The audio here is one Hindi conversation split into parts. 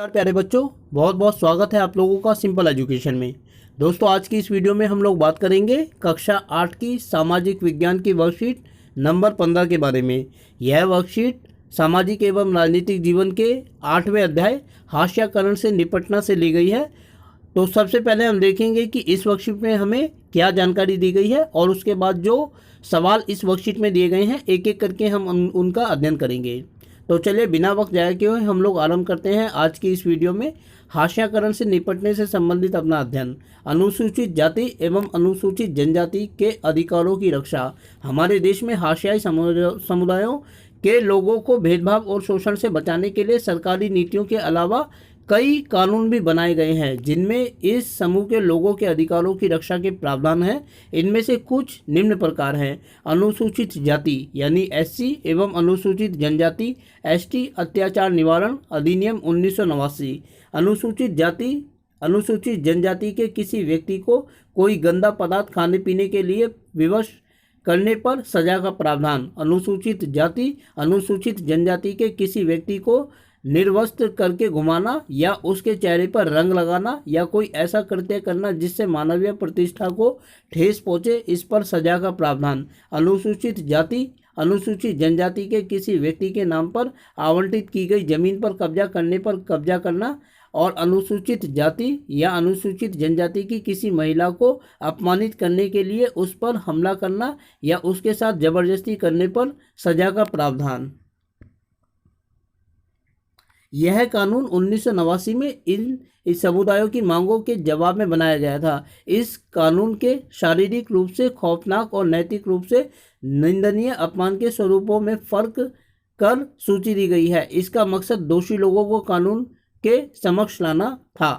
प्यारे बच्चों, बहुत बहुत स्वागत है आप लोगों का सिंपल एजुकेशन में। दोस्तों, आज की इस वीडियो में हम लोग बात करेंगे कक्षा 8 की सामाजिक विज्ञान की वर्कशीट नंबर 15 के बारे में। यह वर्कशीट सामाजिक एवं राजनीतिक जीवन के 8वें अध्याय हास्याकरण से निपटना से ली गई है। तो सबसे पहले हम देखेंगे कि इस वर्कशीट में हमें क्या जानकारी दी गई है और उसके बाद जो सवाल इस वर्कशीट में दिए गए हैं एक एक करके हम उनका अध्ययन करेंगे। तो चलिए बिना वक्त जाए किए हुए हम लोग आरंभ करते हैं आज की इस वीडियो में हास्याकरण से निपटने से संबंधित अपना अध्ययन। अनुसूचित जाति एवं अनुसूचित जनजाति के अधिकारों की रक्षा। हमारे देश में हाशियाई समुदायों के लोगों को भेदभाव और शोषण से बचाने के लिए सरकारी नीतियों के अलावा कई कानून भी बनाए गए हैं जिनमें इस समूह के लोगों के अधिकारों की रक्षा के प्रावधान हैं। इनमें से कुछ निम्न प्रकार हैं। अनुसूचित जाति यानी एससी एवं अनुसूचित जनजाति एसटी अत्याचार निवारण अधिनियम 1989। अनुसूचित जाति अनुसूचित जनजाति के किसी व्यक्ति को कोई गंदा पदार्थ खाने पीने के लिए विवश करने पर सजा का प्रावधान। अनुसूचित जाति अनुसूचित जनजाति के किसी व्यक्ति को निर्वस्त्र करके घुमाना या उसके चेहरे पर रंग लगाना या कोई ऐसा कृत्य करना जिससे मानवीय प्रतिष्ठा को ठेस पहुंचे, इस पर सजा का प्रावधान। अनुसूचित जाति अनुसूचित जनजाति के किसी व्यक्ति के नाम पर आवंटित की गई जमीन पर कब्जा करने पर कब्जा करना और अनुसूचित जाति या अनुसूचित जनजाति की किसी महिला को अपमानित करने के लिए उस पर हमला करना या उसके साथ जबरदस्ती करने पर सजा का प्रावधान। यह कानून 1989 में इन समुदायों की मांगों के जवाब में बनाया गया था। इस कानून के शारीरिक रूप से खौफनाक और नैतिक रूप से निंदनीय अपमान के स्वरूपों में फर्क कर सूची दी गई है। इसका मकसद दोषी लोगों को कानून के समक्ष लाना था।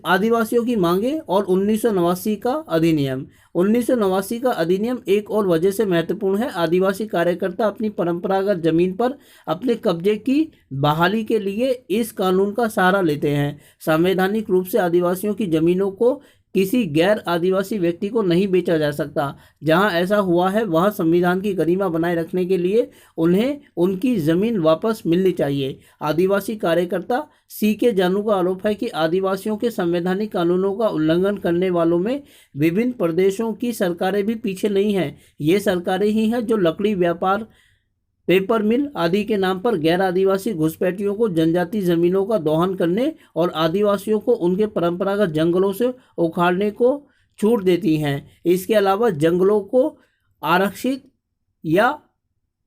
आदिवासियों की मांगे और 1989 का अधिनियम। 1989 का अधिनियम एक और वजह से महत्वपूर्ण है। आदिवासी कार्यकर्ता अपनी परंपरागत जमीन पर अपने कब्जे की बहाली के लिए इस कानून का सहारा लेते हैं। संवैधानिक रूप से आदिवासियों की जमीनों को किसी गैर आदिवासी व्यक्ति को नहीं बेचा जा सकता। जहां ऐसा हुआ है वहां संविधान की गरिमा बनाए रखने के लिए उन्हें उनकी जमीन वापस मिलनी चाहिए। आदिवासी कार्यकर्ता सी के जानू का आरोप है कि आदिवासियों के संवैधानिक कानूनों का उल्लंघन करने वालों में विभिन्न प्रदेशों की सरकारें भी पीछे नहीं हैं। ये सरकारें ही हैं जो लकड़ी व्यापार, पेपर मिल आदि के नाम पर गैर आदिवासी घुसपैठियों को जनजाति जमीनों का दोहन करने और आदिवासियों को उनके परंपरागत जंगलों से उखाड़ने को छूट देती हैं। इसके अलावा जंगलों को आरक्षित या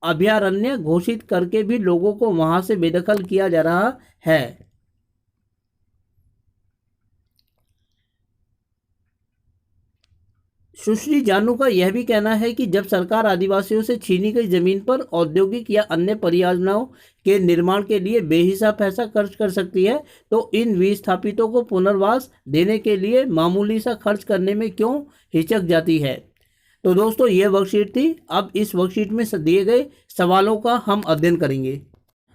अभयारण्य घोषित करके भी लोगों को वहां से बेदखल किया जा रहा है। सुश्री जानू का यह भी कहना है कि जब सरकार आदिवासियों से छीनी गई जमीन पर औद्योगिक या अन्य परियोजनाओं के निर्माण के लिए बेहिसाब पैसा खर्च कर सकती है तो इन विस्थापितों को पुनर्वास देने के लिए मामूली सा खर्च करने में क्यों हिचक जाती है। तो दोस्तों, यह वर्कशीट थी। अब इस वर्कशीट में दिए गए सवालों का हम अध्ययन करेंगे।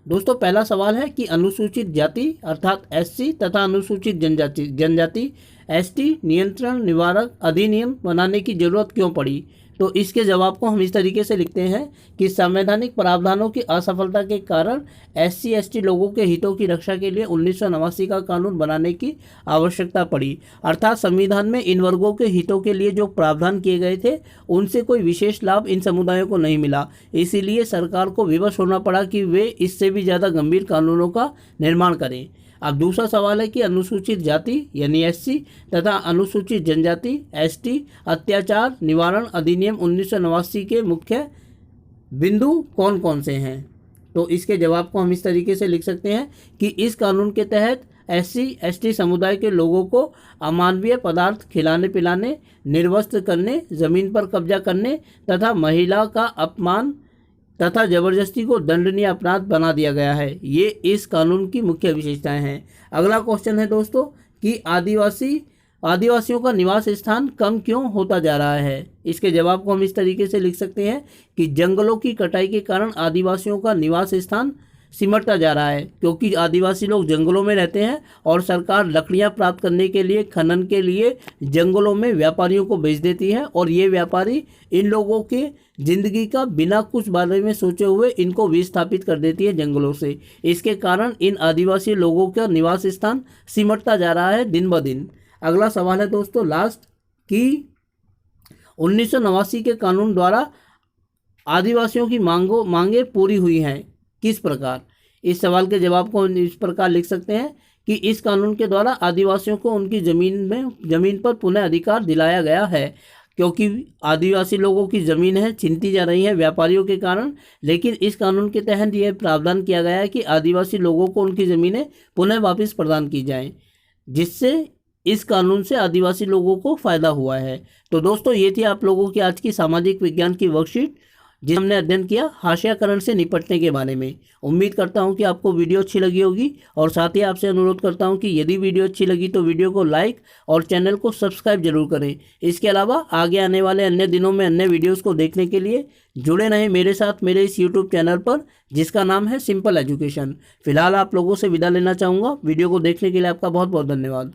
दोस्तों, पहला सवाल है कि अनुसूचित जाति अर्थात एससी तथा अनुसूचित जनजाति एसटी नियंत्रण निवारक अधिनियम बनाने की जरूरत क्यों पड़ी। तो इसके जवाब को हम इस तरीके से लिखते हैं कि संवैधानिक प्रावधानों की असफलता के कारण एससी एसटी लोगों के हितों की रक्षा के लिए 1989 का कानून बनाने की आवश्यकता पड़ी। अर्थात संविधान में इन वर्गों के हितों के लिए जो प्रावधान किए गए थे उनसे कोई विशेष लाभ इन समुदायों को नहीं मिला। इसीलिए सरकार को विवश होना पड़ा कि वे इससे भी ज़्यादा गंभीर कानूनों का निर्माण करें। अब दूसरा सवाल है कि अनुसूचित जाति यानी एससी तथा अनुसूचित जनजाति एसटी अत्याचार निवारण अधिनियम 1989 के मुख्य बिंदु कौन कौन से हैं। तो इसके जवाब को हम इस तरीके से लिख सकते हैं कि इस कानून के तहत एससी एसटी समुदाय के लोगों को अमानवीय पदार्थ खिलाने पिलाने, निर्वस्त्र करने, जमीन पर कब्जा करने तथा महिला का अपमान तथा जबरदस्ती को दंडनीय अपराध बना दिया गया है। ये इस कानून की मुख्य विशेषताएं हैं। अगला क्वेश्चन है दोस्तों कि आदिवासियों का निवास स्थान कम क्यों होता जा रहा है। इसके जवाब को हम इस तरीके से लिख सकते हैं कि जंगलों की कटाई के कारण आदिवासियों का निवास स्थान सिमटता जा रहा है, क्योंकि आदिवासी लोग जंगलों में रहते हैं और सरकार लकड़ियां प्राप्त करने के लिए, खनन के लिए जंगलों में व्यापारियों को भेज देती है और ये व्यापारी इन लोगों के जिंदगी का बिना कुछ बारे में सोचे हुए इनको विस्थापित कर देती है जंगलों से। इसके कारण इन आदिवासी लोगों का निवास स्थान सिमटता जा रहा है दिन ब दिन। अगला सवाल है दोस्तों लास्ट, कि 1989 के कानून द्वारा आदिवासियों की मांगे पूरी हुई हैं किस प्रकार। इस सवाल के जवाब को इस प्रकार लिख सकते हैं कि इस कानून के द्वारा आदिवासियों को उनकी जमीन पर पुनः अधिकार दिलाया गया है, क्योंकि आदिवासी लोगों की ज़मीन है छीनती जा रही है व्यापारियों के कारण। लेकिन इस कानून के तहत यह प्रावधान किया गया है कि आदिवासी लोगों को उनकी ज़मीनें पुनः वापस प्रदान की जाएं, जिससे इस कानून से आदिवासी लोगों को फ़ायदा हुआ है। तो दोस्तों ये थी आप लोगों की आज की सामाजिक विज्ञान की वर्कशीट, जिसे हमने अध्ययन किया हाशियाकरण से निपटने के बारे में। उम्मीद करता हूं कि आपको वीडियो अच्छी लगी होगी, और साथ ही आपसे अनुरोध करता हूं कि यदि वीडियो अच्छी लगी तो वीडियो को लाइक और चैनल को सब्सक्राइब जरूर करें। इसके अलावा आगे आने वाले अन्य दिनों में अन्य वीडियोज़ को देखने के लिए जुड़े रहें मेरे साथ मेरे इस यूट्यूब चैनल पर, जिसका नाम है सिंपल एजुकेशन। फिलहाल आप लोगों से विदा लेना चाहूँगा। वीडियो को देखने के लिए आपका बहुत बहुत धन्यवाद।